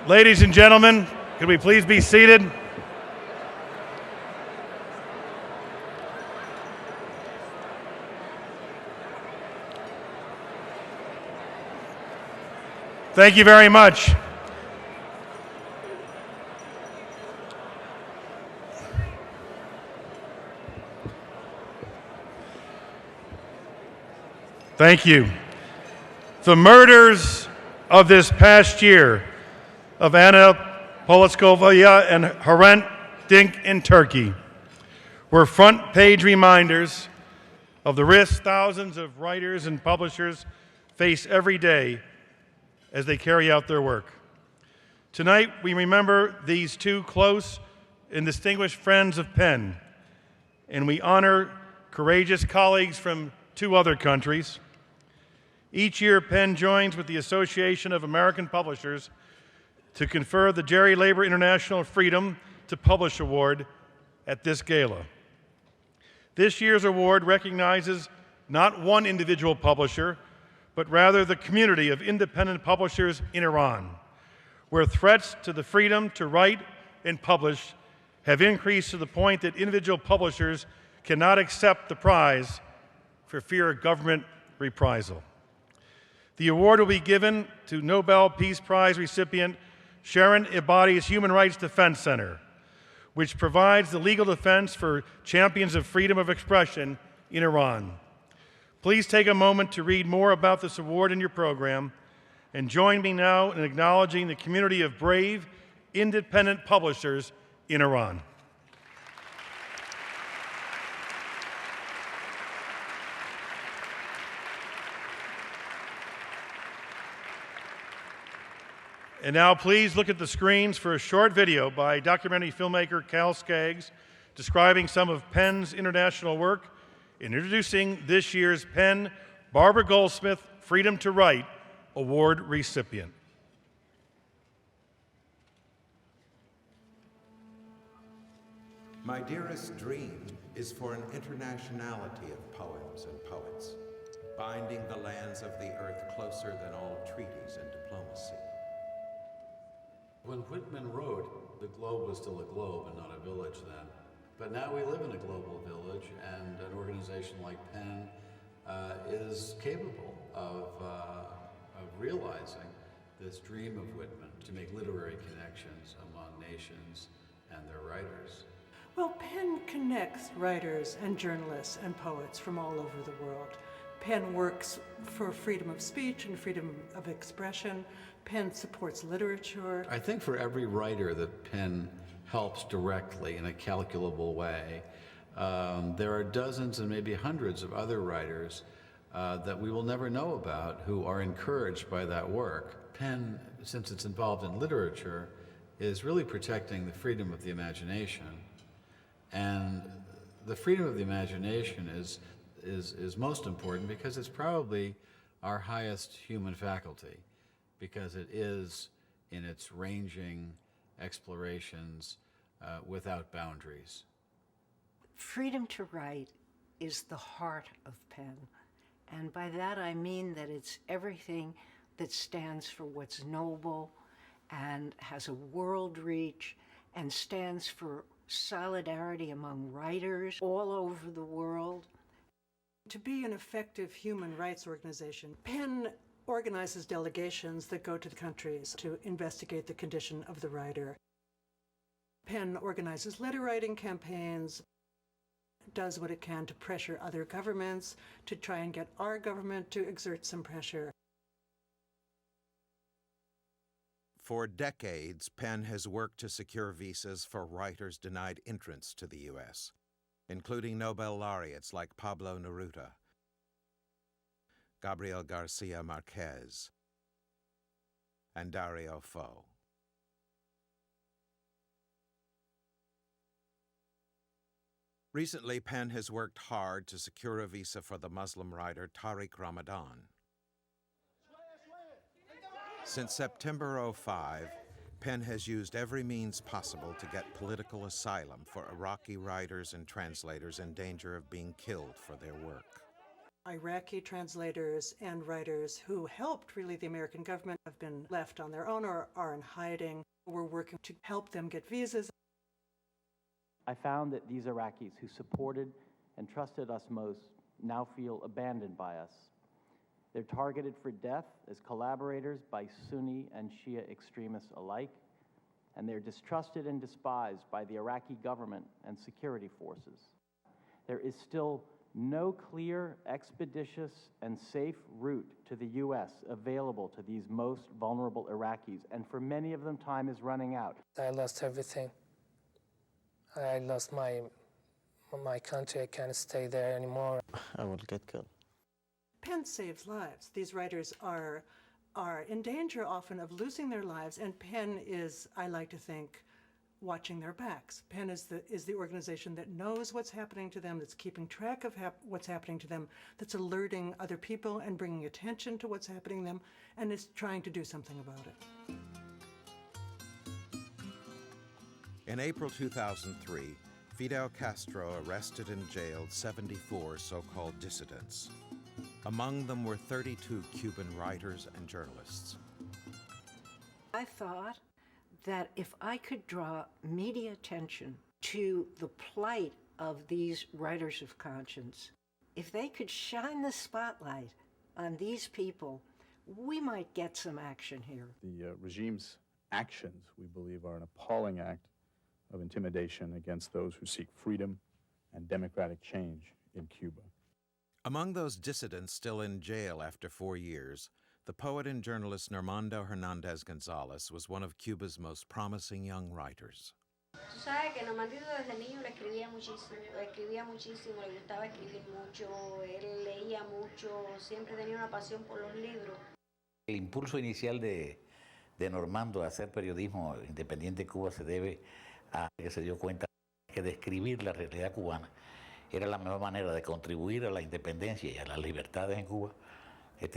Ladies and gentlemen, could we please be seated? Thank you very much. Thank you. The murders of this past year of Anna Politkovskaya and Hrant Dink in Turkey were front-page reminders of the risks thousands of writers and publishers face every day as they carry out their work. Tonight, we remember these two close and distinguished friends of PEN, and we honor courageous colleagues from two other countries. Each year, PEN joins with the Association of American Publishers to confer the Jeri Laber International Freedom to Publish Award at this gala. This year's award recognizes not one individual publisher, but rather the community of independent publishers in Iran, where threats to the freedom to write and publish have increased to the point that individual publishers cannot accept the prize for fear of government reprisal. The award will be given to Nobel Peace Prize recipient Shirin Ebadi's Human Rights Defense Center, which provides the legal defense for champions of freedom of expression in Iran. Please take a moment to read more about this award in your program, and join me now in acknowledging the community of brave, independent publishers in Iran. And now please look at the screens for a short video by documentary filmmaker Cal Skaggs describing some of PEN's international work and introducing this year's PEN Barbara Goldsmith Freedom to Write Award recipient. My dearest dream is for an internationality of poems and poets, binding the lands of the earth closer than all treaties and diplomacy. When Whitman wrote, the globe was still a globe and not a village then. But now we live in a global village, and an organization like PEN is capable of realizing this dream of Whitman to make literary connections among nations and their writers. Well, PEN connects writers and journalists and poets from all over the world. PEN works for freedom of speech and freedom of expression. PEN supports literature. I think for every writer that PEN helps directly in a calculable way, there are dozens and maybe hundreds of other writers that we will never know about who are encouraged by that work. PEN, since it's involved in literature, is really protecting the freedom of the imagination. And the freedom of the imagination is most important because it's probably our highest human faculty, because it is in its ranging explorations without boundaries. Freedom to write is the heart of PEN. And by that I mean that it's everything that stands for what's noble and has a world reach and stands for solidarity among writers all over the world. To be an effective human rights organization, PEN organizes delegations that go to the countries to investigate the condition of the writer. PEN organizes letter writing campaigns, does what it can to pressure other governments, to try and get our government to exert some pressure. For decades, PEN has worked to secure visas for writers denied entrance to the U.S., including Nobel laureates like Pablo Neruda, Gabriel Garcia Marquez, and Dario Fo. Recently, PEN has worked hard to secure a visa for the Muslim writer Tariq Ramadan. Since September '05, PEN has used every means possible to get political asylum for Iraqi writers and translators in danger of being killed for their work. Iraqi translators and writers who helped really the American government have been left on their own or are in hiding. We're working to help them get visas. I found that these Iraqis who supported and trusted us most now feel abandoned by us. They're targeted for death as collaborators by Sunni and Shia extremists alike, and they're distrusted and despised by the Iraqi government and security forces. There is still no clear, expeditious, and safe route to the U.S. available to these most vulnerable Iraqis, and for many of them, time is running out. I lost everything. I lost my country. I can't stay there anymore. I will get killed. Pen saves lives. These writers are in danger often of losing their lives, and Pen is, I like to think, watching their backs. Pen is the organization that knows what's happening to them, that's keeping track of what's happening to them, that's alerting other people and bringing attention to what's happening to them, and is trying to do something about it. In April 2003, Fidel Castro arrested and jailed 74 so-called dissidents. Among them were 32 Cuban writers and journalists. I thought that if I could draw media attention to the plight of these writers of conscience, if they could shine the spotlight on these people, we might get some action here. The regime's actions, we believe, are an appalling act of intimidation against those who seek freedom and democratic change in Cuba. Among those dissidents still in jail after 4 years, the poet and journalist Normando Hernández González was one of Cuba's most promising young writers. Tú sabes que Normandito desde niño le escribía muchísimo, le gustaba escribir mucho, él leía mucho, siempre tenía una pasión por los libros. El impulso inicial de Normando a hacer periodismo independiente en Cuba se debe a que se dio cuenta que describir la realidad cubana era la mejor manera de contribuir a la independencia y a las libertades en Cuba,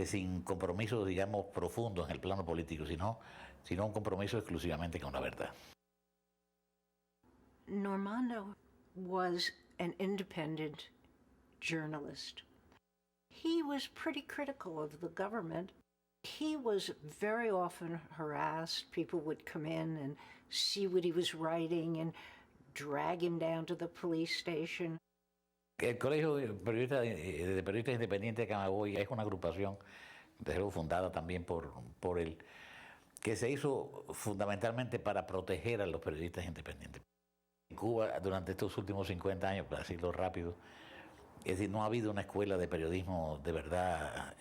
sin compromisos, digamos, profundos en el plano político, sino un compromiso exclusivamente con la verdad. Normando was an independent journalist. He was pretty critical of the government. He was very often harassed. People would come in and see what he was writing and drag him down to the police station. El Colegio de Periodistas Independientes de Camagüey es una agrupación, desde luego fundada también por él, que se hizo fundamentalmente para proteger a los periodistas independientes. En Cuba, durante estos últimos 50 años, para decirlo rápido, es decir, no ha habido una escuela de periodismo de verdad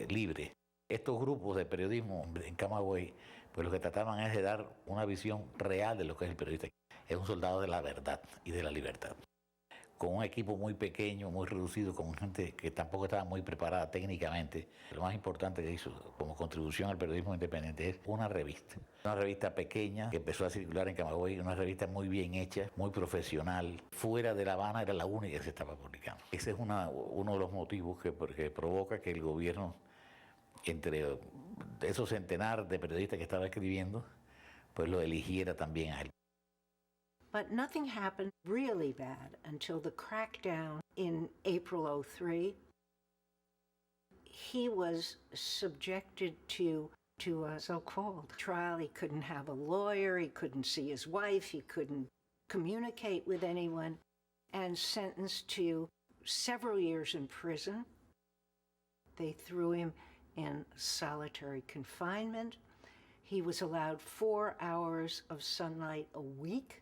libre. Estos grupos de periodismo en Camagüey, pues lo que trataban es de dar una visión real de lo que es el periodista. Es un soldado de la verdad y de la libertad. Con un equipo muy pequeño, muy reducido, con gente que tampoco estaba muy preparada técnicamente. Lo más importante que hizo como contribución al periodismo independiente es una revista pequeña que empezó a circular en Camagüey, una revista muy bien hecha, muy profesional. Fuera de La Habana era la única que se estaba publicando. Ese es uno de los motivos que provoca que el gobierno, entre esos centenares de periodistas que estaba escribiendo, pues lo eligiera también a él. But nothing happened really bad until the crackdown in April '03. He was subjected to a so-called trial. He couldn't have a lawyer, he couldn't see his wife, he couldn't communicate with anyone, and sentenced to several years in prison. They threw him in solitary confinement. He was allowed 4 hours of sunlight a week.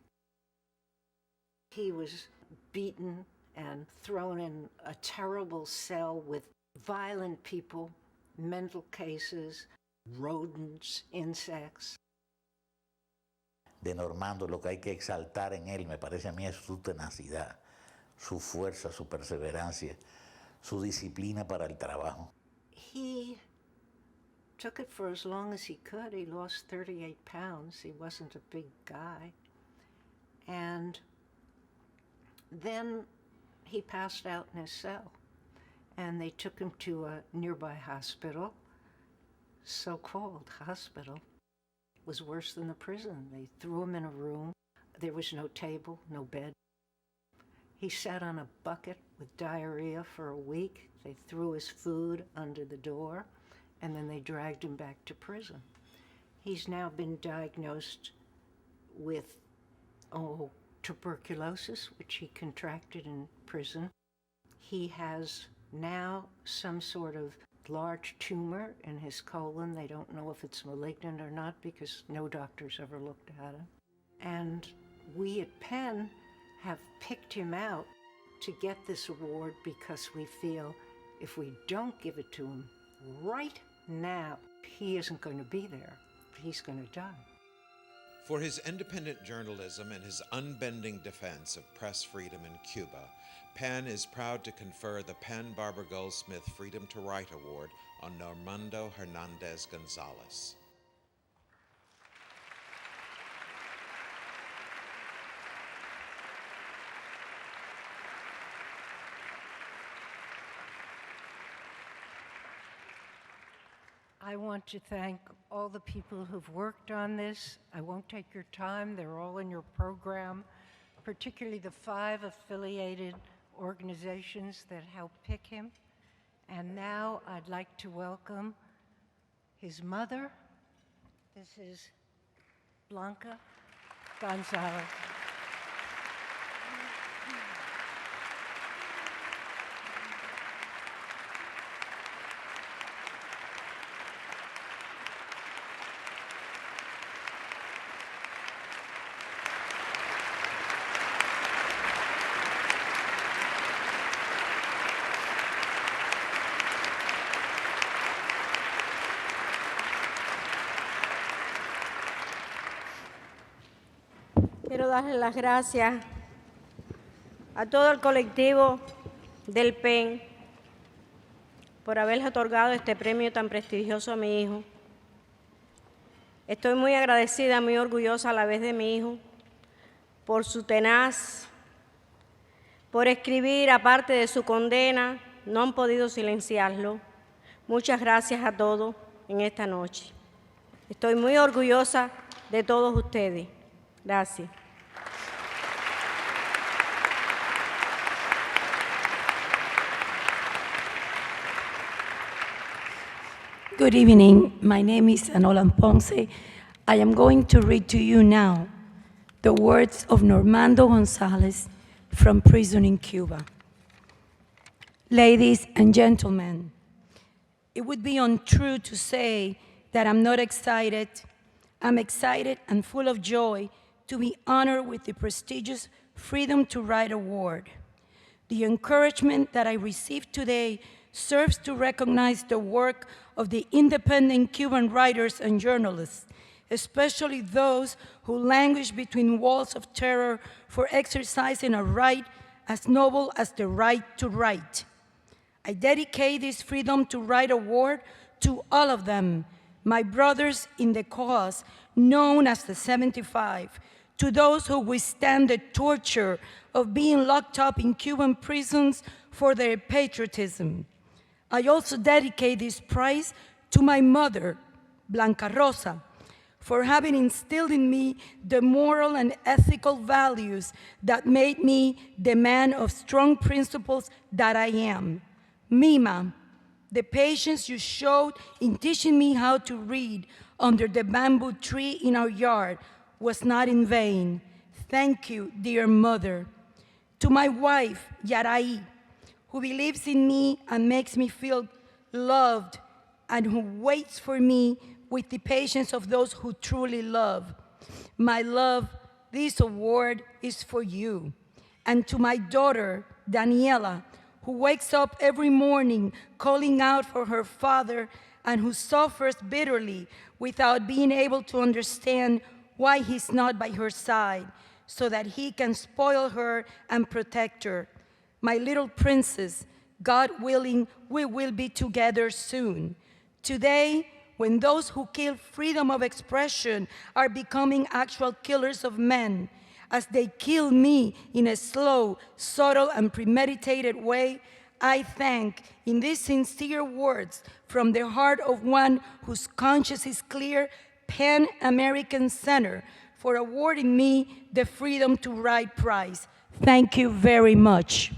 He was beaten and thrown in a terrible cell with violent people, mental cases, rodents, insects. De Normando, lo que hay que exaltar en él, me parece a mí, es su tenacidad, su fuerza, su perseverancia, su disciplina para el trabajo. He took it for as long as he could. He lost 38 pounds. He wasn't a big guy. And then he passed out in his cell, and they took him to a nearby hospital, so-called hospital. It was worse than the prison. They threw him in a room. There was no table, no bed. He sat on a bucket with diarrhea for a week. They threw his food under the door, and then they dragged him back to prison. He's now been diagnosed with tuberculosis, which he contracted in prison. He has now some sort of large tumor in his colon. They don't know if it's malignant or not because no doctor's ever looked at him. And we at Penn have picked him out to get this award because we feel if we don't give it to him right now, he isn't going to be there. He's going to die. For his independent journalism and his unbending defense of press freedom in Cuba, Penn is proud to confer the Penn Barbara Goldsmith Freedom to Write Award on Normando Hernández González. I want to thank all the people who've worked on this. I won't take your time. They're all in your program, particularly the 5 affiliated organizations that helped pick him. And now I'd like to welcome his mother. This is Blanca González. Quiero darle las gracias a todo el colectivo del PEN por haberle otorgado este premio tan prestigioso a mi hijo. Estoy muy agradecida, muy orgullosa a la vez de mi hijo por su tenaz, por escribir, aparte de su condena, no han podido silenciarlo. Muchas gracias a todos en esta noche. Estoy muy orgullosa de todos ustedes. Gracias. Good evening. My name is Anolan Ponce. I am going to read to you now the words of Normando González from prison in Cuba. Ladies and gentlemen, it would be untrue to say that I'm not excited. I'm excited and full of joy to be honored with the prestigious Freedom to Write Award. The encouragement that I received today serves to recognize the work of the independent Cuban writers and journalists, especially those who languish between walls of terror for exercising a right as noble as the right to write. I dedicate this Freedom to Write Award to all of them, my brothers in the cause, known as the 75, to those who withstand the torture of being locked up in Cuban prisons for their patriotism. I also dedicate this prize to my mother, Blanca Rosa, for having instilled in me the moral and ethical values that made me the man of strong principles that I am. Mima, the patience you showed in teaching me how to read under the bamboo tree in our yard was not in vain. Thank you, dear mother. To my wife, Yarai, who believes in me and makes me feel loved, and who waits for me with the patience of those who truly love. My love, this award is for you. And to my daughter, Daniela, who wakes up every morning calling out for her father and who suffers bitterly without being able to understand why he's not by her side, so that he can spoil her and protect her. My little princess, God willing, we will be together soon. Today, when those who kill freedom of expression are becoming actual killers of men, as they kill me in a slow, subtle, and premeditated way, I thank, in these sincere words from the heart of one whose conscience is clear, Pan American Center for awarding me the Freedom to Write Prize. Thank you very much.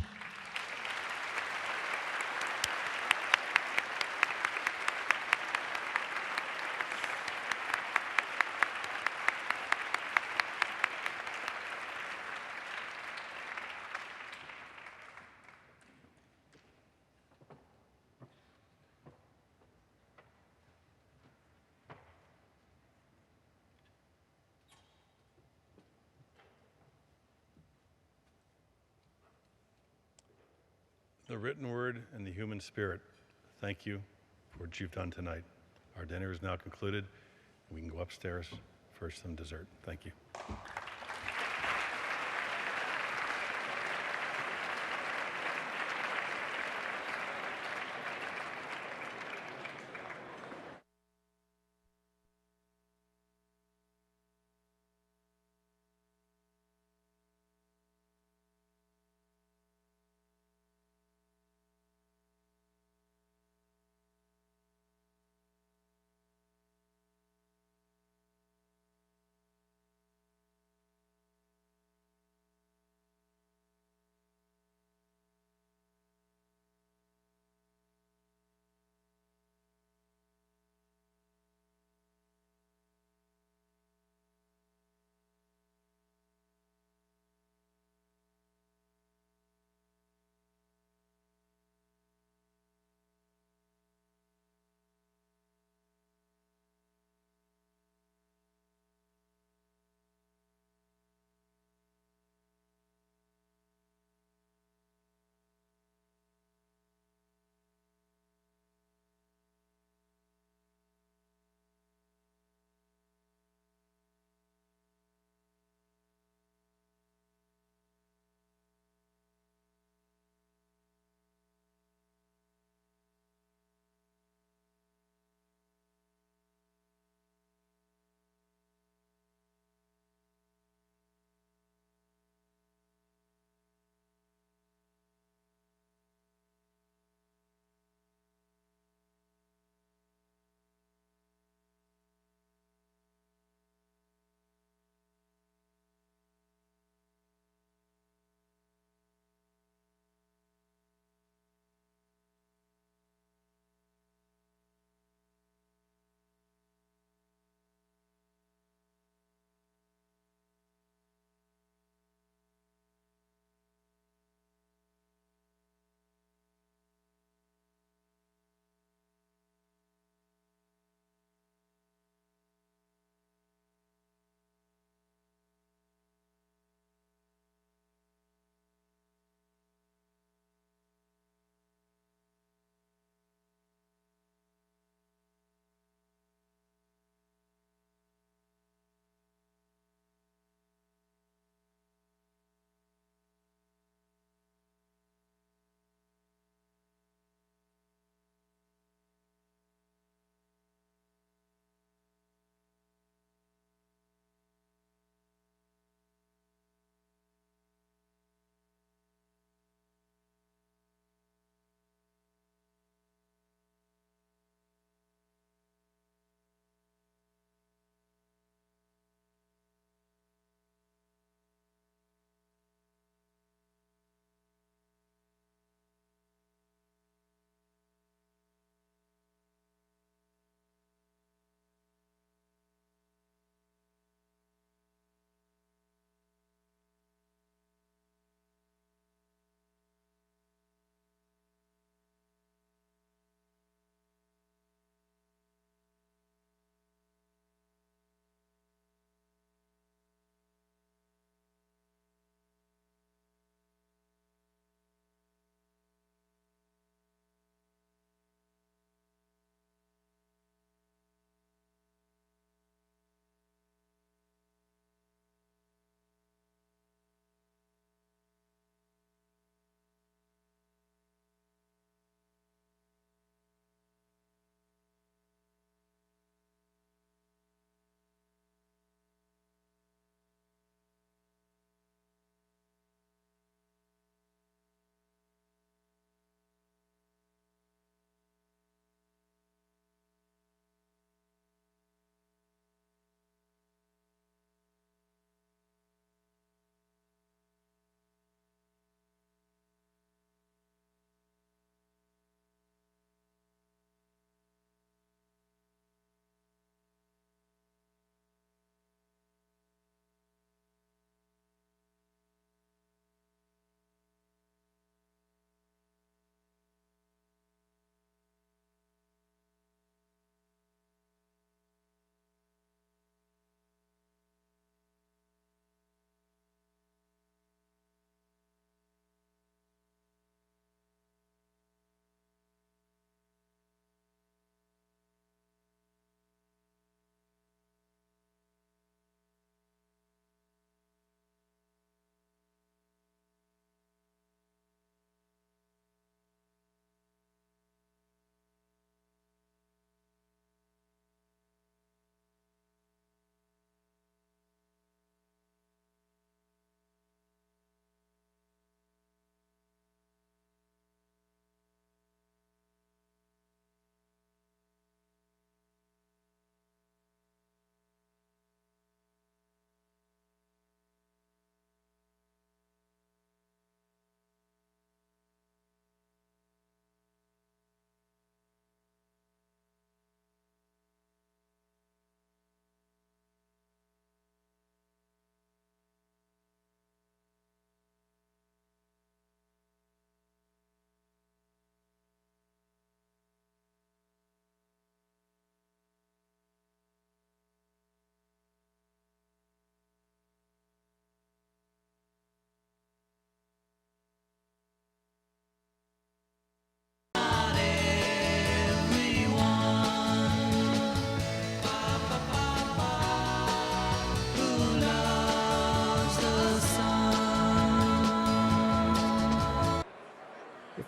The written word and the human spirit, thank you for what you've done tonight. Our dinner is now concluded. We can go upstairs for some dessert. Thank you.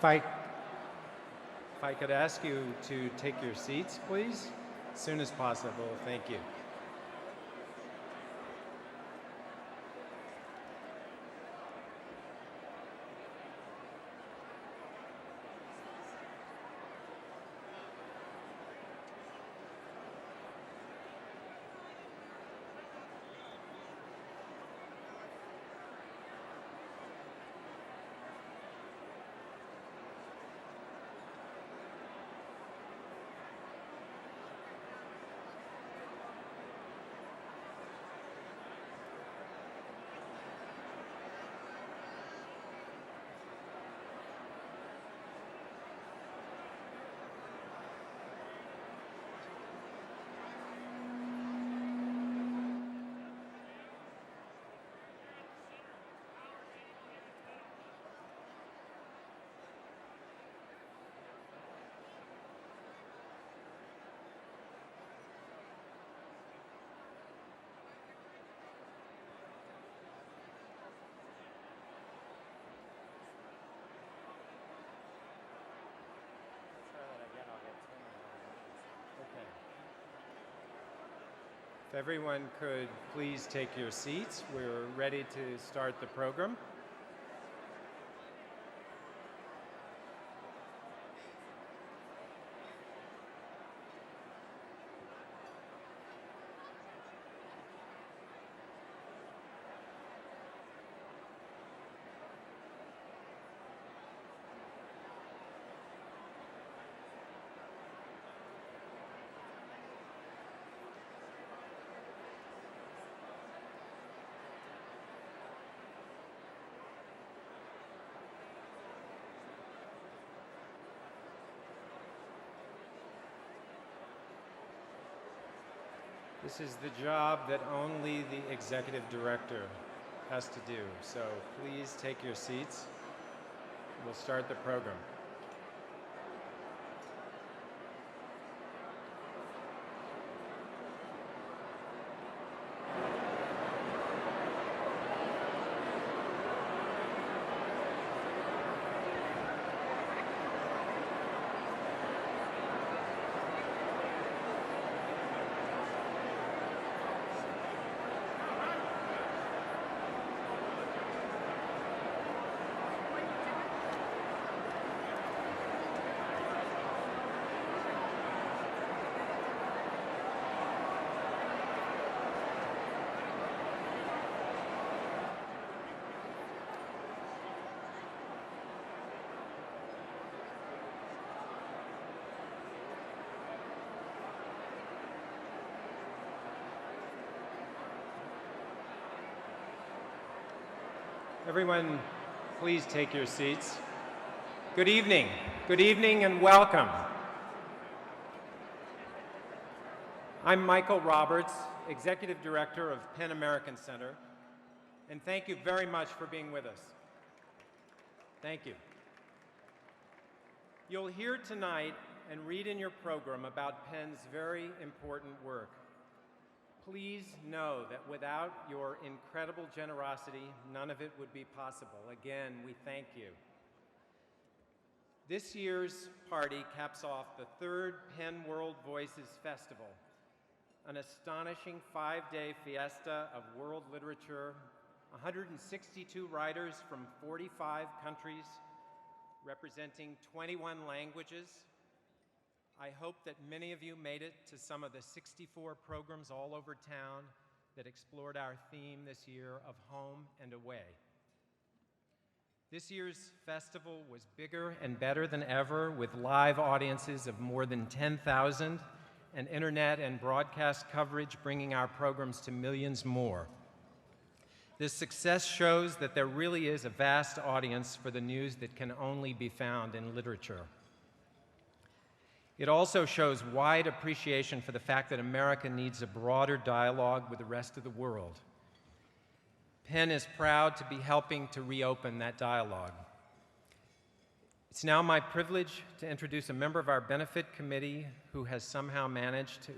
I could ask you to take your seats, please, as soon as possible. Thank you. If everyone could please take your seats, we're ready to start the program. This is the job that only the executive director has to do. So please take your seats. We'll start the program. Everyone, please take your seats. Good evening. Good evening and welcome. I'm Michael Roberts, Executive Director of PEN American Center, and thank you very much for being with us. Thank you. You'll hear tonight and read in your program about PEN's very important work. Please know that without your incredible generosity, none of it would be possible. Again, we thank you. This year's party caps off the third PEN World Voices Festival, an astonishing 5-day fiesta of world literature, 162 writers from 45 countries, representing 21 languages. I hope that many of you made it to some of the 64 programs all over town that explored our theme this year of home and away. This year's festival was bigger and better than ever, with live audiences of more than 10,000 and internet and broadcast coverage bringing our programs to millions more. This success shows that there really is a vast audience for the news that can only be found in literature. It also shows wide appreciation for the fact that America needs a broader dialogue with the rest of the world. PEN is proud to be helping to reopen that dialogue. It's now my privilege to introduce a member of our benefit committee who has somehow managed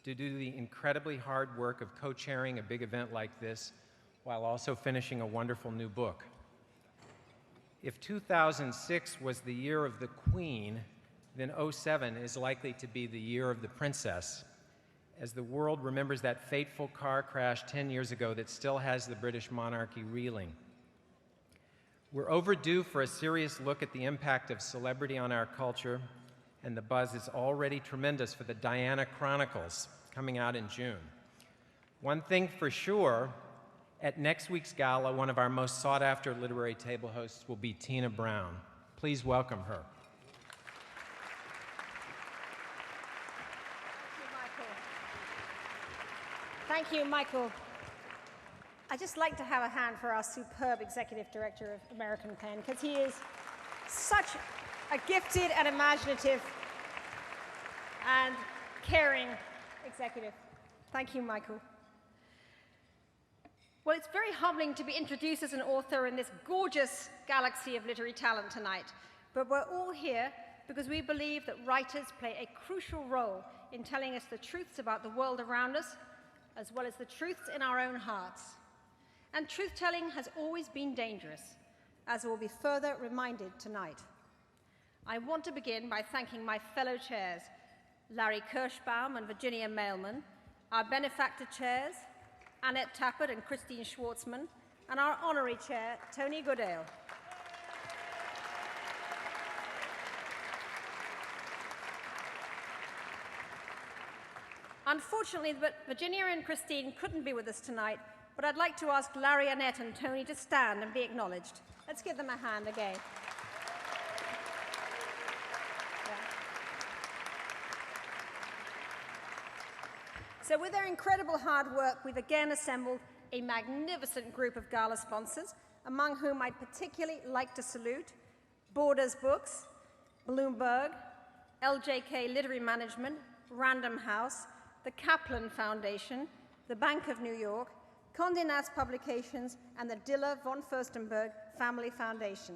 to do the incredibly hard work of co-chairing a big event like this while also finishing a wonderful new book. If 2006 was the year of the Queen, then 07 is likely to be the year of the Princess, as the world remembers that fateful car crash 10 years ago that still has the British monarchy reeling. We're overdue for a serious look at the impact of celebrity on our culture, and the buzz is already tremendous for the Diana Chronicles coming out in June. One thing for sure, at next week's gala, one of our most sought-after literary table hosts will be Tina Brown. Please welcome her. Thank you, Michael. I'd just like to have a hand for our superb executive director of American Pen, because he is such a gifted and imaginative and caring executive. Thank you, Michael. Well, it's very humbling to be introduced as an author in this gorgeous galaxy of literary talent tonight, but we're all here because we believe that writers play a crucial role in telling us the truths about the world around us, as well as the truths in our own hearts. And truth-telling has always been dangerous, as will be further reminded tonight. I want to begin by thanking my fellow chairs, Larry Kirschbaum and Virginia Mailman, our benefactor chairs, Annette Tappert and Christine Schwartzman, and our honorary chair, Tony Goodale. Unfortunately, Virginia and Christine couldn't be with us tonight, but I'd like to ask Larry, Annette, and Tony to stand and be acknowledged. Let's give them a hand again. Yeah. So with their incredible hard work, we've again assembled a magnificent group of gala sponsors, among whom I'd particularly like to salute Borders Books, Bloomberg, LJK Literary Management, Random House, the Kaplan Foundation, the Bank of New York, Condé Nast Publications, and the Diller von Furstenberg Family Foundation.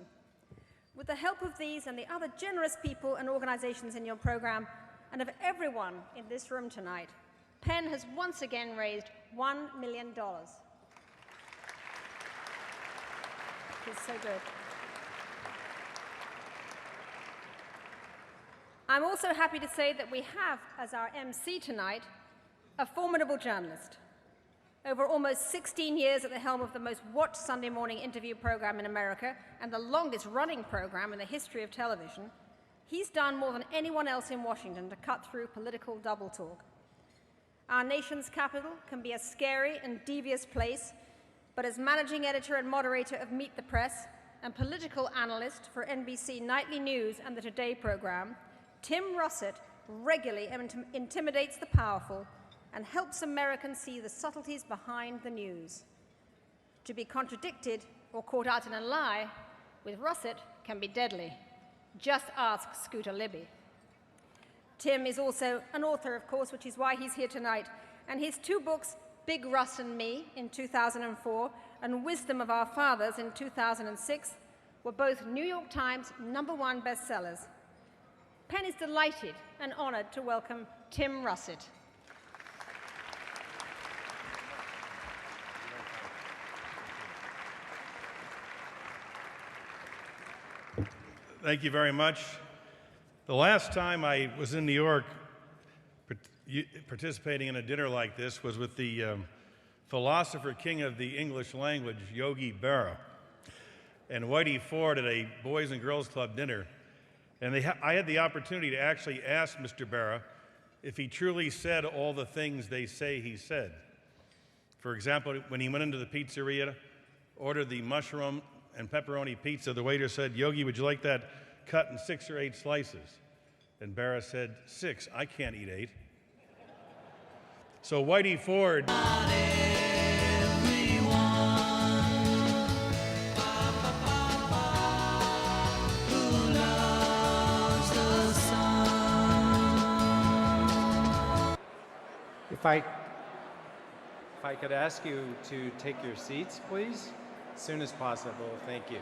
With the help of these and the other generous people and organizations in your program, and of everyone in this room tonight, PEN has once again raised $1 million. It's so good. I'm also happy to say that we have, as our MC tonight, a formidable journalist. Over almost 16 years at the helm of the most watched Sunday morning interview program in America and the longest running program in the history of television, he's done more than anyone else in Washington to cut through political double talk. Our nation's capital can be a scary and devious place, but as managing editor and moderator of Meet the Press and political analyst for NBC Nightly News and the Today program, Tim Russert regularly intimidates the powerful and helps Americans see the subtleties behind the news. To be contradicted or caught out in a lie with Russert can be deadly. Just ask Scooter Libby. Tim is also an author, of course, which is why he's here tonight, and his two books, Big Russ and Me in 2004 and Wisdom of Our Fathers in 2006, were both New York Times #1 bestsellers. PEN is delighted and honored to welcome Tim Russert. Thank you very much. The last time I was in New York participating in a dinner like this was with the philosopher king of the English language, Yogi Berra, and Whitey Ford at a Boys and Girls Club dinner. And I had the opportunity to actually ask Mr. Berra if he truly said all the things they say he said. For example, when he went into the pizzeria, ordered the mushroom and pepperoni pizza, the waiter said, "Yogi, would you like that cut in 6 or 8 slices?" And Berra said, 6, I can't eat 8. So Whitey Ford. If I could ask you to take your seats, please, as soon as possible. Thank you.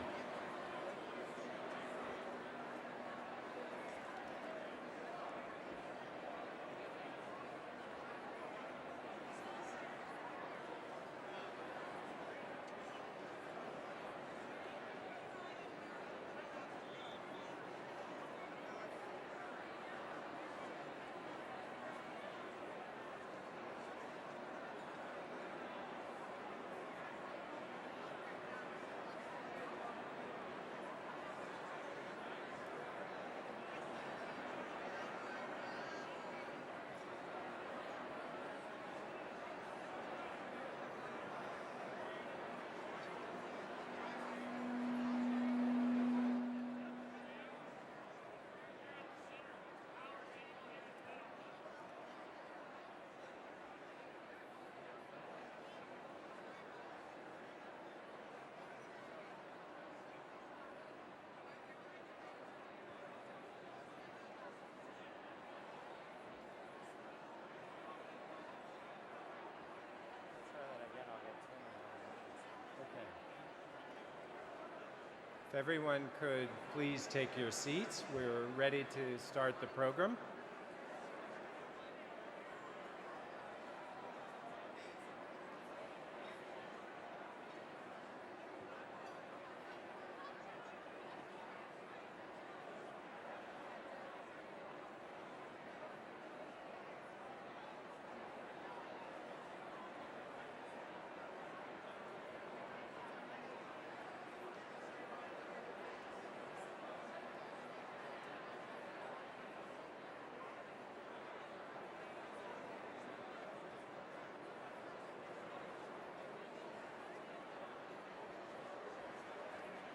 If everyone could please take your seats, we're ready to start the program.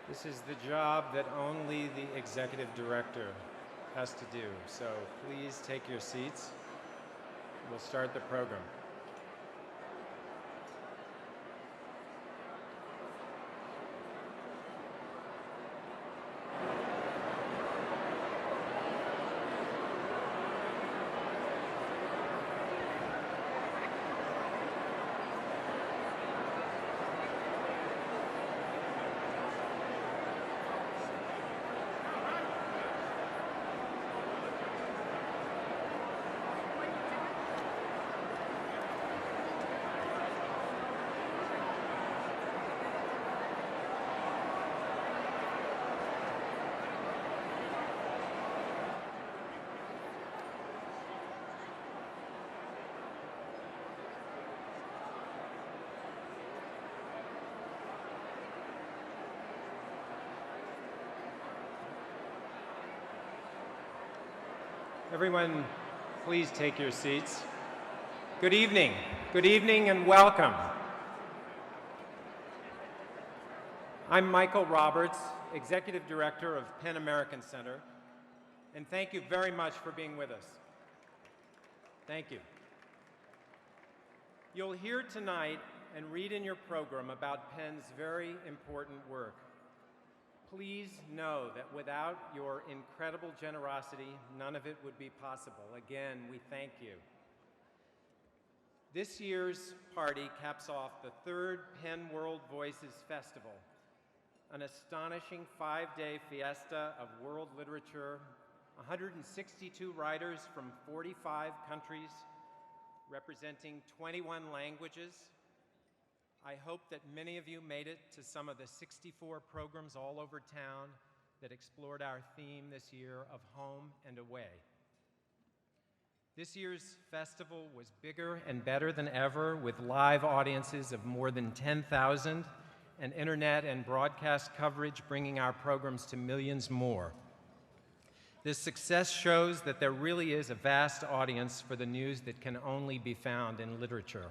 This is the job that only the executive director has to do. So please take your seats. We'll start the program. Everyone, please take your seats. Good evening and welcome. I'm Michael Roberts, Executive Director of PEN American Center, and thank you very much for being with us. Thank you. You'll hear tonight and read in your program about PEN's very important work. Please know that without your incredible generosity, none of it would be possible. Again, we thank you. This year's party caps off the third PEN World Voices Festival, an astonishing 5-day fiesta of world literature, 162 writers from 45 countries, representing 21 languages. I hope that many of you made it to some of the 64 programs all over town that explored our theme this year of home and away. This year's festival was bigger and better than ever, with live audiences of more than 10,000 and internet and broadcast coverage bringing our programs to millions more. This success shows that there really is a vast audience for the news that can only be found in literature.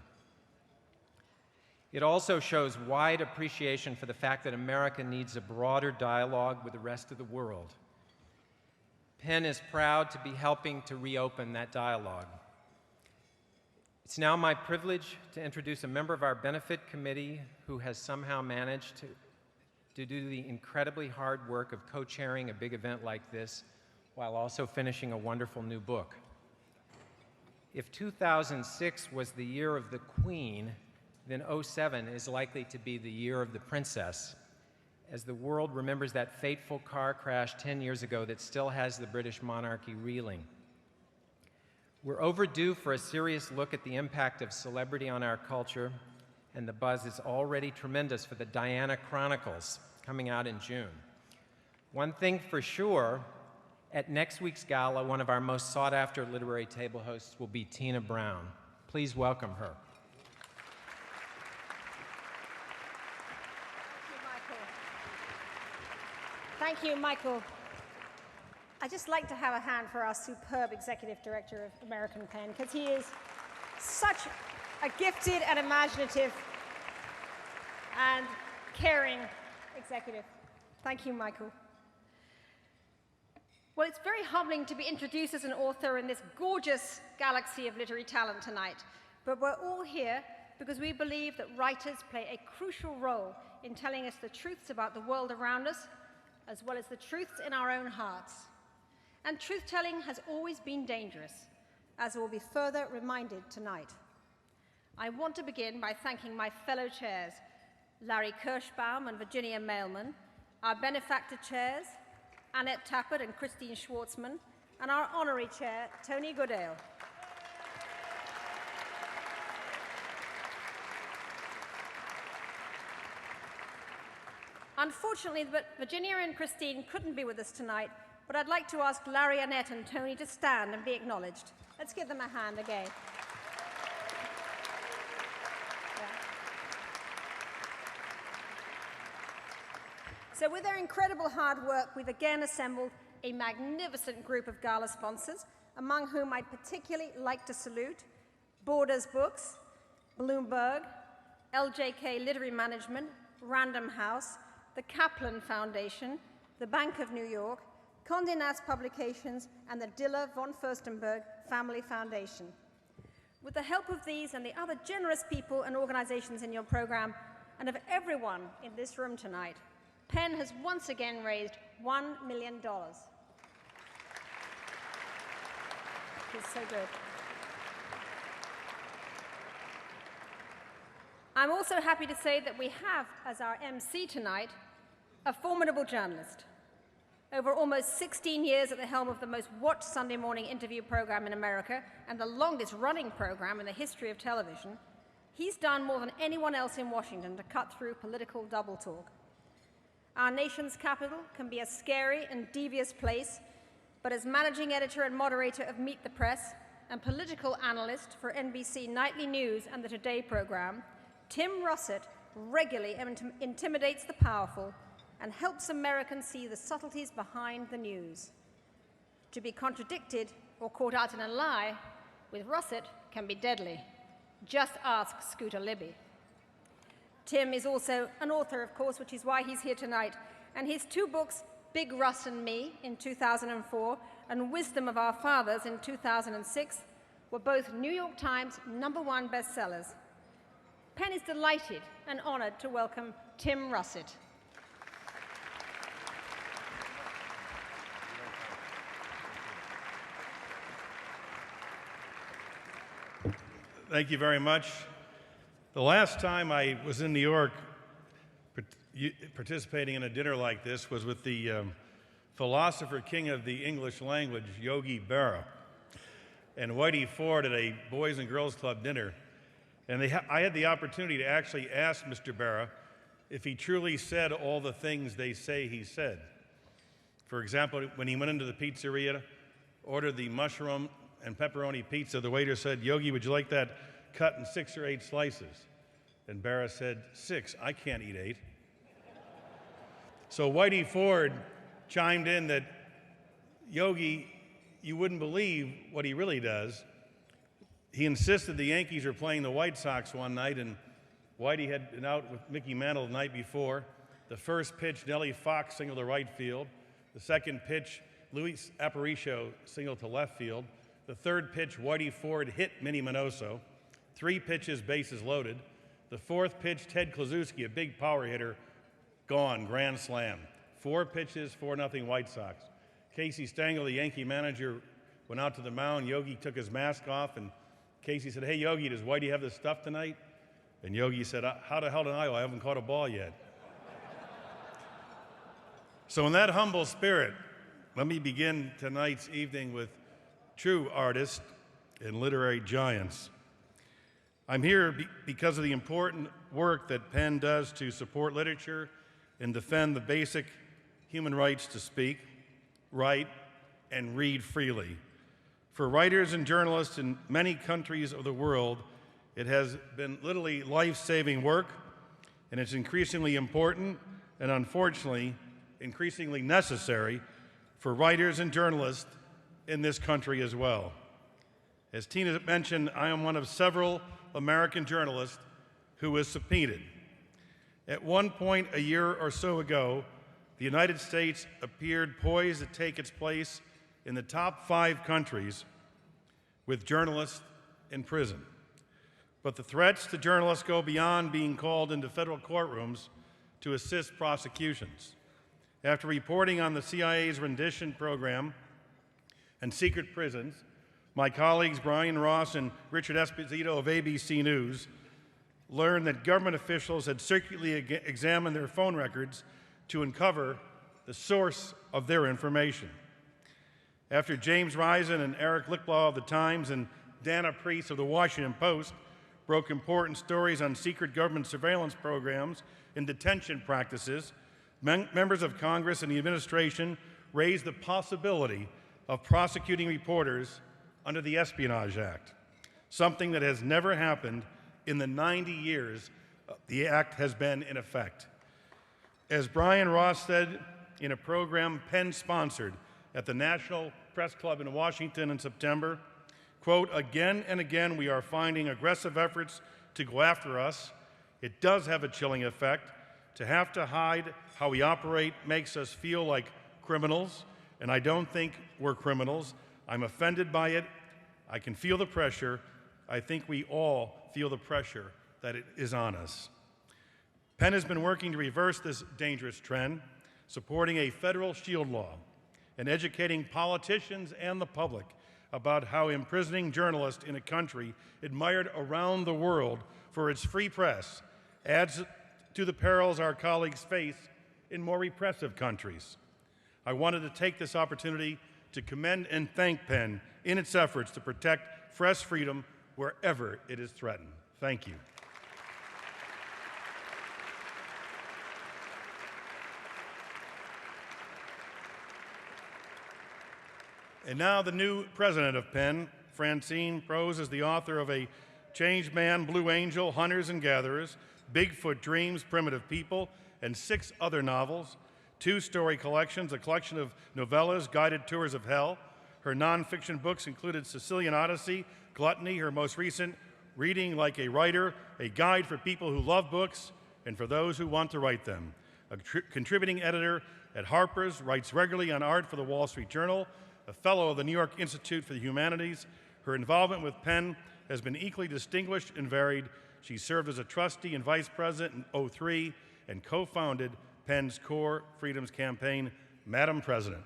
It also shows wide appreciation for the fact that America needs a broader dialogue with the rest of the world. PEN is proud to be helping to reopen that dialogue. It's now my privilege to introduce a member of our benefit committee who has somehow managed to do the incredibly hard work of co-chairing a big event like this while also finishing a wonderful new book. If 2006 was the year of the Queen, then 2007 is likely to be the year of the princess, as the world remembers that fateful car crash 10 years ago that still has the British monarchy reeling. We're overdue for a serious look at the impact of celebrity on our culture, and the buzz is already tremendous for the Diana Chronicles, coming out in June. One thing for sure, at next week's gala, one of our most sought-after literary table hosts will be Tina Brown. Please welcome her. Thank you, Michael. I'd just like to have a hand for our superb Executive Director of American PEN, because he is such a gifted and imaginative and caring executive. Thank you, Michael. Well, it's very humbling to be introduced as an author in this gorgeous galaxy of literary talent tonight, but we're all here because we believe that writers play a crucial role in telling us the truths about the world around us, as well as the truths in our own hearts. And truth-telling has always been dangerous, as will be further reminded tonight. I want to begin by thanking my fellow chairs, Larry Kirschbaum and Virginia Mailman, our benefactor chairs, Annette Tappert and Christine Schwartzman, and our honorary chair, Tony Goodale. Unfortunately, Virginia and Christine couldn't be with us tonight, but I'd like to ask Larry, Annette, and Tony to stand and be acknowledged. Let's give them a hand again. So with their incredible hard work, we've again assembled a magnificent group of Gala sponsors, among whom I'd particularly like to salute Borders Books, Bloomberg, LJK Literary Management, Random House, the Kaplan Foundation, the Bank of New York, Condé Nast Publications, and the Diller von Furstenberg Family Foundation. With the help of these and the other generous people and organizations in your program, and of everyone in this room tonight, PEN has once again raised $1 million. It's so good. I'm also happy to say that we have, as our MC tonight, a formidable journalist. Over almost 16 years at the helm of the most watched Sunday morning interview program in America and the longest running program in the history of television, he's done more than anyone else in Washington to cut through political double talk. Our nation's capital can be a scary and devious place, but as managing editor and moderator of Meet the Press and political analyst for NBC Nightly News and the Today program, Tim Russert regularly intimidates the powerful and helps Americans see the subtleties behind the news. To be contradicted or caught out in a lie with Russert can be deadly. Just ask Scooter Libby. Tim is also an author, of course, which is why he's here tonight, and his two books, Big Russ and Me in 2004 and Wisdom of Our Fathers in 2006, were both New York Times #1 bestsellers. PEN is delighted and honored to welcome Tim Russert. Thank you very much. The last time I was in New York participating in a dinner like this was with the philosopher king of the English language, Yogi Berra, and Whitey Ford at a Boys and Girls Club dinner. And I had the opportunity to actually ask Mr. Berra if he truly said all the things they say he said. For example, when he went into the pizzeria, ordered the mushroom and pepperoni pizza, the waiter said, "Yogi, would you like that cut in 6 or 8 slices?" And Berra said, 6, I can't eat 8. So Whitey Ford chimed in that, Yogi, you wouldn't believe what he really does. He insisted the Yankees were playing the White Sox one night, and Whitey had been out with Mickey Mantle the night before. The first pitch, Nellie Fox singled to right field. The second pitch, Luis Aparicio singled to left field. The third pitch, Whitey Ford hit Minnie Minoso. 3 pitches, bases loaded. The fourth pitch, Ted Kluszewski, a big power hitter, gone, grand slam. 4 pitches, 4-0 White Sox. Casey Stengel, the Yankee manager, went out to the mound. Yogi took his mask off, and Casey said, "Hey, Yogi, does Whitey have the stuff tonight?" And Yogi said, "How the hell do I know? I haven't caught a ball yet." So in that humble spirit, let me begin tonight's evening with true artists and literary giants. I'm here because of the important work that PEN does to support literature and defend the basic human rights to speak, write, and read freely. For writers and journalists in many countries of the world, it has been literally life-saving work, and it's increasingly important and, unfortunately, increasingly necessary for writers and journalists in this country as well. As Tina mentioned, I am one of several American journalists who was subpoenaed. At one point a year or so ago, the United States appeared poised to take its place in the top 5 countries with journalists in prison. But the threats to journalists go beyond being called into federal courtrooms to assist prosecutions. After reporting on the CIA's rendition program and secret prisons, my colleagues Brian Ross and Richard Esposito of ABC News learned that government officials had secretly examined their phone records to uncover the source of their information. After James Risen and Eric Lichtblau of the Times and Dana Priest of the Washington Post broke important stories on secret government surveillance programs and detention practices, members of Congress and the administration raised the possibility of prosecuting reporters under the Espionage Act, something that has never happened in the 90 years the act has been in effect. As Brian Ross said in a program Penn sponsored at the National Press Club in Washington in September, quote, "Again and again we are finding aggressive efforts to go after us. It does have a chilling effect. To have to hide how we operate makes us feel like criminals, and I don't think we're criminals. I'm offended by it. I can feel the pressure. I think we all feel the pressure that it is on us." Penn has been working to reverse this dangerous trend, supporting a federal shield law and educating politicians and the public about how imprisoning journalists in a country admired around the world for its free press adds to the perils our colleagues face in more repressive countries. I wanted to take this opportunity to commend and thank Penn in its efforts to protect press freedom wherever it is threatened. Thank you. And now the new president of Penn, Francine Prose, is the author of A Changed Man, Blue Angel, Hunters and Gatherers, Bigfoot Dreams, Primitive People, and 6 other novels, 2 story collections, a collection of novellas, guided tours of hell. Her nonfiction books included Sicilian Odyssey, Gluttony, her most recent Reading Like a Writer, a guide for people who love books and for those who want to write them. A contributing editor at Harper's, writes regularly on art for the Wall Street Journal, a fellow of the New York Institute for the Humanities. Her involvement with Penn has been equally distinguished and varied. She served as a trustee and vice president in 2003 and co-founded Penn's Core Freedoms campaign. Madam President.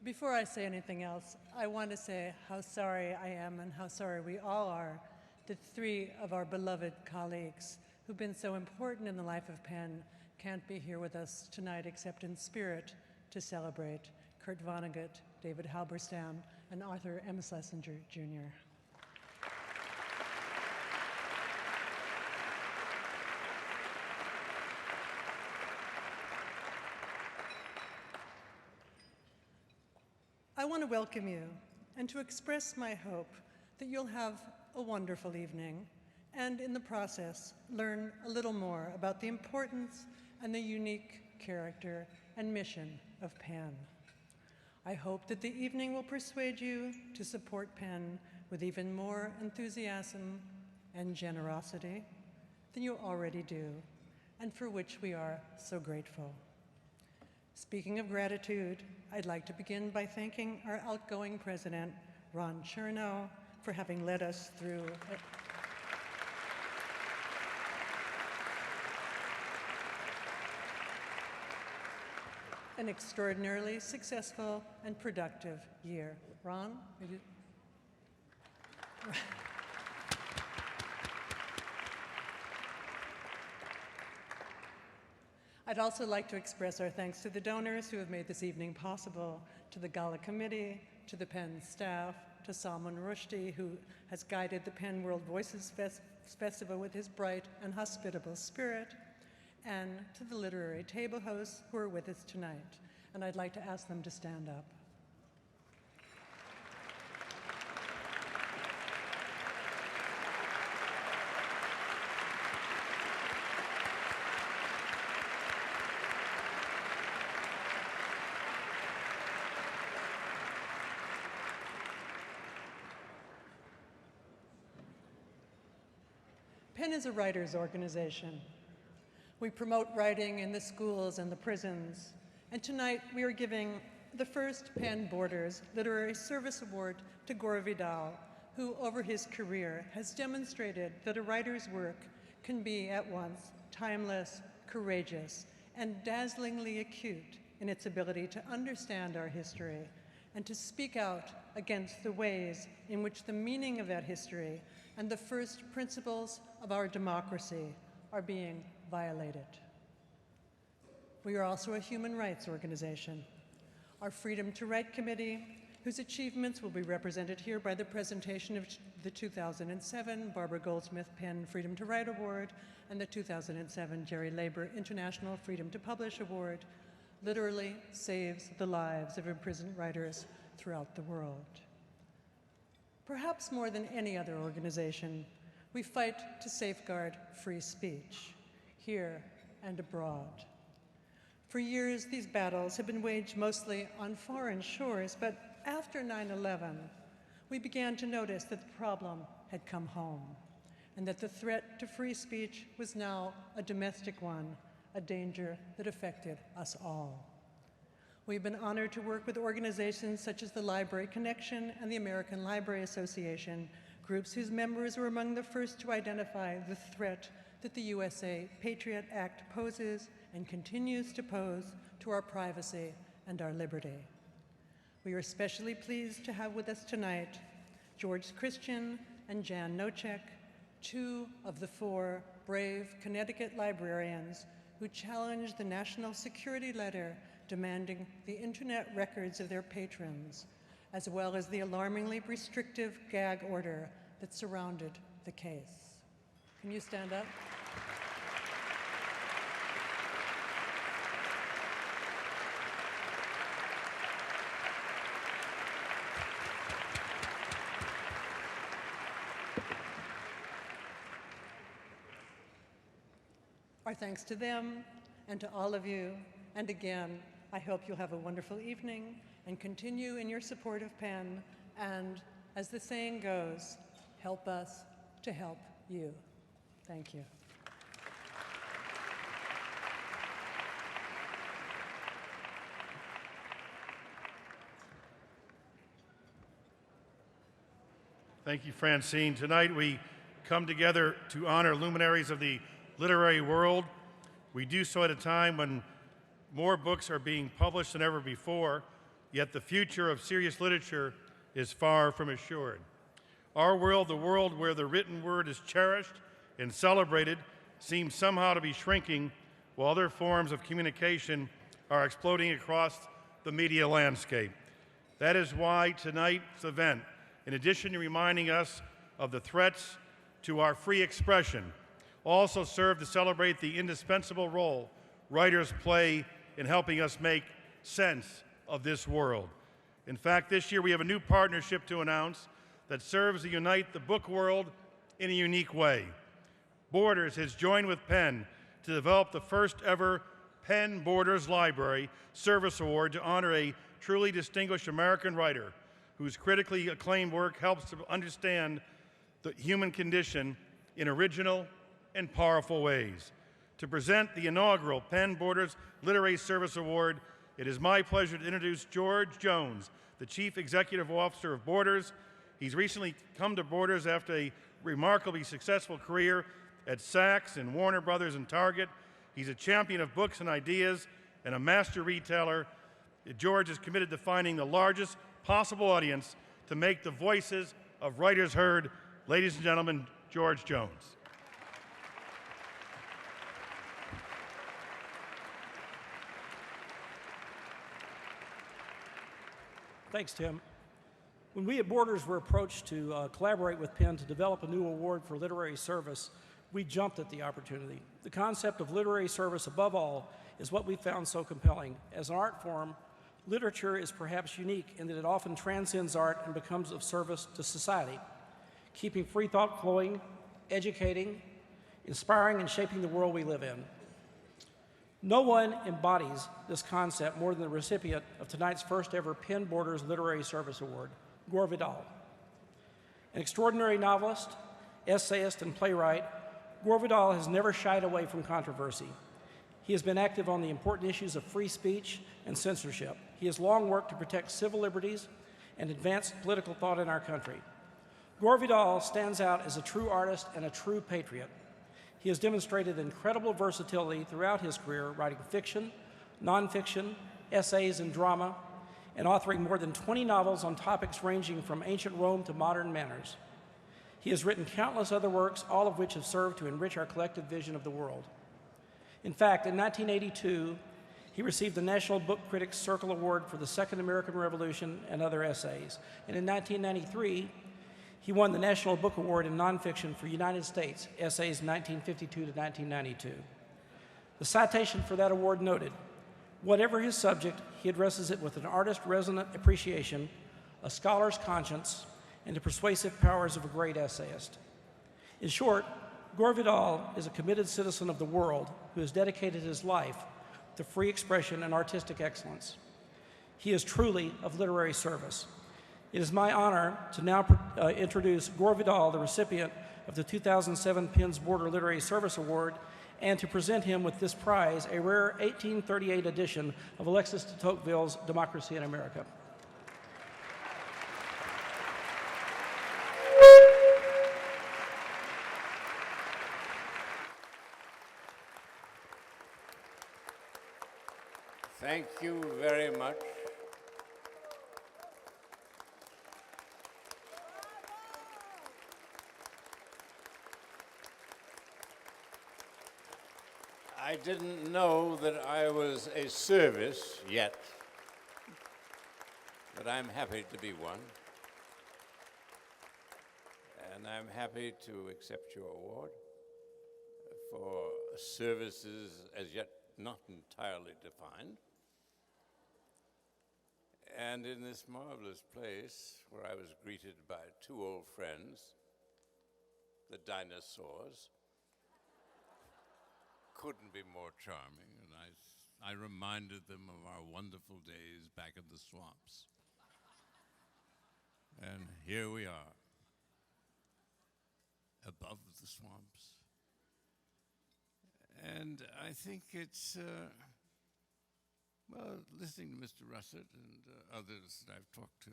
Before I say anything else, I want to say how sorry I am and how sorry we all are that 3 of our beloved colleagues who've been so important in the life of Penn can't be here with us tonight except in spirit to celebrate Kurt Vonnegut, David Halberstam, and Arthur M. Schlesinger, Jr. I want to welcome you and to express my hope that you'll have a wonderful evening and in the process learn a little more about the importance and the unique character and mission of Penn. I hope that the evening will persuade you to support Penn with even more enthusiasm and generosity than you already do, and for which we are so grateful. Speaking of gratitude, I'd like to begin by thanking our outgoing president, Ron Chernow, for having led us through an extraordinarily successful and productive year. Ron, will you? I'd also like to express our thanks to the donors who have made this evening possible, to the Gala Committee, to the Penn staff, to Salman Rushdie, who has guided the Penn World Voices Festival with his bright and hospitable spirit, and to the literary table hosts who are with us tonight. And I'd like to ask them to stand up. Penn is a writers' organization. We promote writing in the schools and the prisons, and tonight we are giving the first Penn Borders Literary Service Award to Gore Vidal, who over his career has demonstrated that a writer's work can be at once timeless, courageous, and dazzlingly acute in its ability to understand our history and to speak out against the ways in which the meaning of that history and the first principles of our democracy are being violated. We are also a human rights organization. Our Freedom to Write Committee, whose achievements will be represented here by the presentation of the 2007 Barbara Goldsmith PEN Freedom to Write Award and the 2007 Jeri Laber International Freedom to Publish Award, literally saves the lives of imprisoned writers throughout the world. Perhaps more than any other organization, we fight to safeguard free speech, here and abroad. For years, these battles have been waged mostly on foreign shores, but after 9/11, we began to notice that the problem had come home, and that the threat to free speech was now a domestic one, a danger that affected us all. We've been honored to work with organizations such as the Library Connection and the American Library Association, groups whose members were among the first to identify the threat that the USA Patriot Act poses and continues to pose to our privacy and our liberty. We are especially pleased to have with us tonight George Christian and Jan Nocek, two of the four brave Connecticut librarians who challenged the national security letter demanding the internet records of their patrons, as well as the alarmingly restrictive gag order that surrounded the case. Can you stand up? Our thanks to them and to all of you. And again, I hope you'll have a wonderful evening and continue in your support of PEN. And as the saying goes, help us to help you. Thank you. Thank you, Francine. Tonight we come together to honor luminaries of the literary world. We do so at a time when more books are being published than ever before, yet the future of serious literature is far from assured. Our world, the world where the written word is cherished and celebrated, seems somehow to be shrinking, while other forms of communication are exploding across the media landscape. That is why tonight's event, in addition to reminding us of the threats to our free expression, also serve to celebrate the indispensable role writers play in helping us make sense of this world. In fact, this year we have a new partnership to announce that serves to unite the book world in a unique way. Borders has joined with PEN to develop the first ever PEN Borders Library Service Award to honor a truly distinguished American writer whose critically acclaimed work helps to understand the human condition in original and powerful ways. To present the inaugural PEN Borders Literary Service Award, it is my pleasure to introduce George Jones, the Chief Executive Officer of Borders. He's recently come to Borders after a remarkably successful career at Saks and Warner Brothers and Target. He's a champion of books and ideas and a master retailer. George is committed to finding the largest possible audience to make the voices of writers heard. Ladies and gentlemen, George Jones. Thanks, Tim. When we at Borders were approached to collaborate with PEN to develop a new award for literary service, we jumped at the opportunity. The concept of literary service, above all, is what we found so compelling. As an art form, literature is perhaps unique in that it often transcends art and becomes of service to society, keeping free thought flowing, educating, inspiring, and shaping the world we live in. No one embodies this concept more than the recipient of tonight's first ever PEN Borders Literary Service Award, Gore Vidal. An extraordinary novelist, essayist, and playwright, Gore Vidal has never shied away from controversy. He has been active on the important issues of free speech and censorship. He has long worked to protect civil liberties and advance political thought in our country. Gore Vidal stands out as a true artist and a true patriot. He has demonstrated incredible versatility throughout his career, writing fiction, nonfiction, essays, and drama, and authoring more than 20 novels on topics ranging from ancient Rome to modern manners. He has written countless other works, all of which have served to enrich our collective vision of the world. In fact, in 1982, he received the National Book Critics Circle Award for the Second American Revolution and other essays. And in 1993, he won the National Book Award in Nonfiction for United States Essays 1952 to 1992. The citation for that award noted, "Whatever his subject, he addresses it with an artist-resonant appreciation, a scholar's conscience, and the persuasive powers of a great essayist." In short, Gore Vidal is a committed citizen of the world who has dedicated his life to free expression and artistic excellence. He is truly of literary service. It is my honor to now introduce Gore Vidal, the recipient of the 2007 Penn's Border Literary Service Award, and to present him with this prize, a rare 1838 edition of Alexis de Tocqueville's Democracy in America. Thank you very much. I didn't know that I was a service yet, but I'm happy to be one. And I'm happy to accept your award for services as yet not entirely defined. And in this marvelous place where I was greeted by two old friends, the dinosaurs, couldn't be more charming, and I reminded them of our wonderful days back in the swamps. And here we are, above the swamps. And I think it's, well, listening to Mr. Russett and others that I've talked to,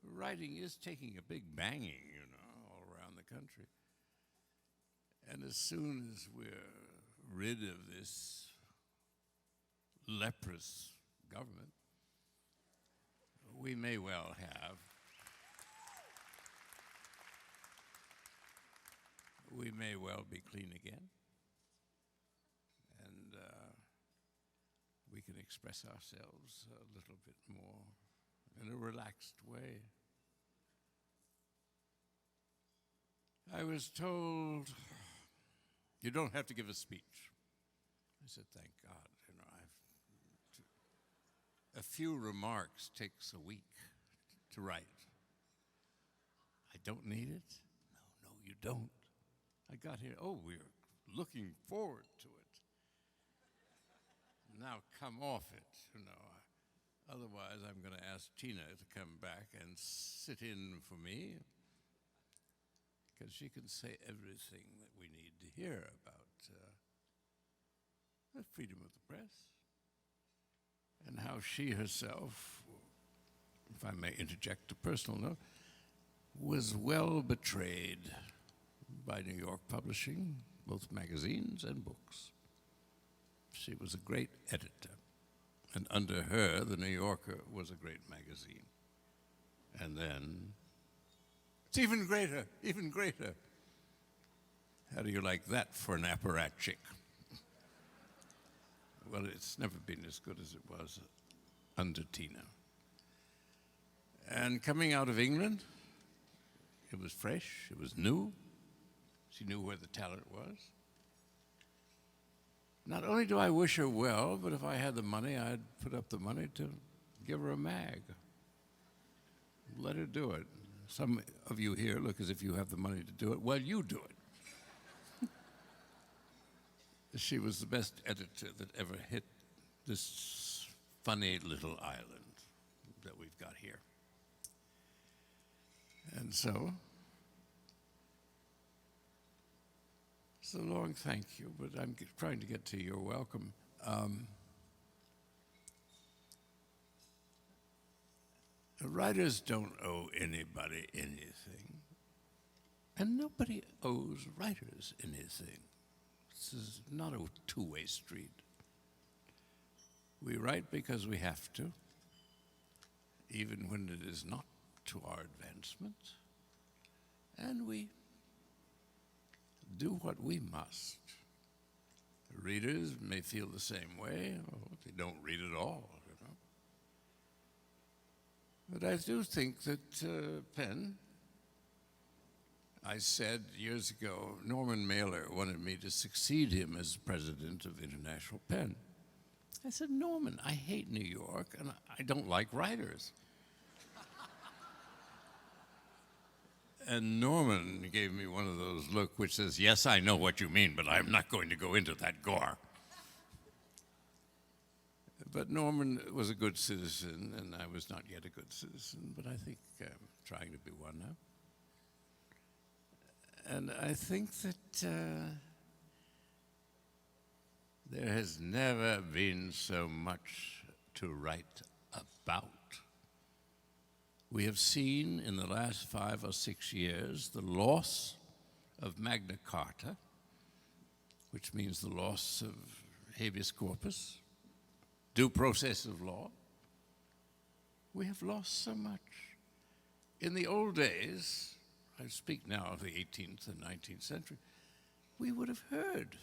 writing is taking a big banging, you know, all around the country. And as soon as we're rid of this leprous government, we may well be clean again. And we can express ourselves a little bit more in a relaxed way. I was told, you don't have to give a speech. I said, thank God. You know, a few remarks takes a week to write. I don't need it? No, you don't. I got here, oh, we're looking forward to it. Now come off it, you know. Otherwise, I'm going to ask Tina to come back and sit in for me, because she can say everything that we need to hear about the freedom of the press and how she herself, if I may interject a personal note, was well betrayed by New York publishing, both magazines and books. She was a great editor, and under her, the New Yorker was a great magazine. And then, it's even greater, even greater. How do you like that for an apparatchik? Well, it's never been as good as it was under Tina. And coming out of England, it was fresh, it was new. She knew where the talent was. Not only do I wish her well, but if I had the money, I'd put up the money to give her a mag. Let her do it. Some of you here look as if you have the money to do it. Well, you do it. She was the best editor that ever hit this funny little island that we've got here. And so, it's a long thank you, but I'm trying to get to your welcome. Writers don't owe anybody anything, and nobody owes writers anything. This is not a two-way street. We write because we have to, even when it is not to our advancement. And we do what we must. Readers may feel the same way, or they don't read at all, you know. But I do think that Penn, I said years ago, Norman Mailer wanted me to succeed him as president of International Penn. I said, Norman, I hate New York, and I don't like writers. And Norman gave me one of those looks which says, yes, I know what you mean, but I'm not going to go into that gore. But Norman was a good citizen, and I was not yet a good citizen, but I think I'm trying to be one now. And I think that there has never been so much to write about. We have seen in the last 5 or 6 years the loss of Magna Carta, which means the loss of habeas corpus, due process of law. We have lost so much. In the old days, I speak now of the 18th and 19th century, we would have heard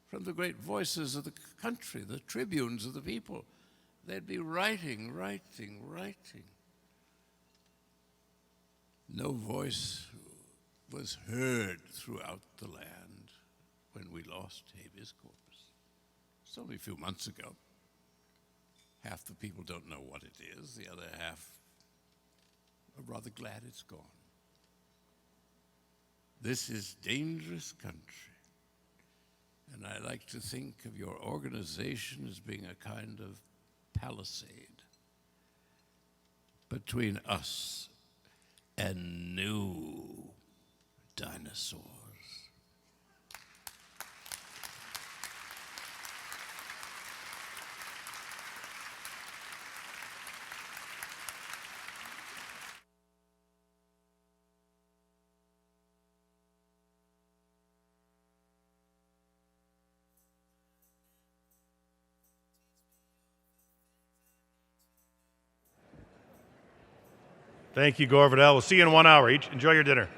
from the great voices of the country, the tribunes of the people. They'd be writing, writing, writing. No voice was heard throughout the land when we lost habeas corpus. It's only a few months ago. Half the people don't know what it is. The other half are rather glad it's gone. This is dangerous country. And I like to think of your organization as being a kind of palisade between us and new dinosaurs. Thank you, Gore Vidal. We'll see you in 1 hour. Enjoy your dinner.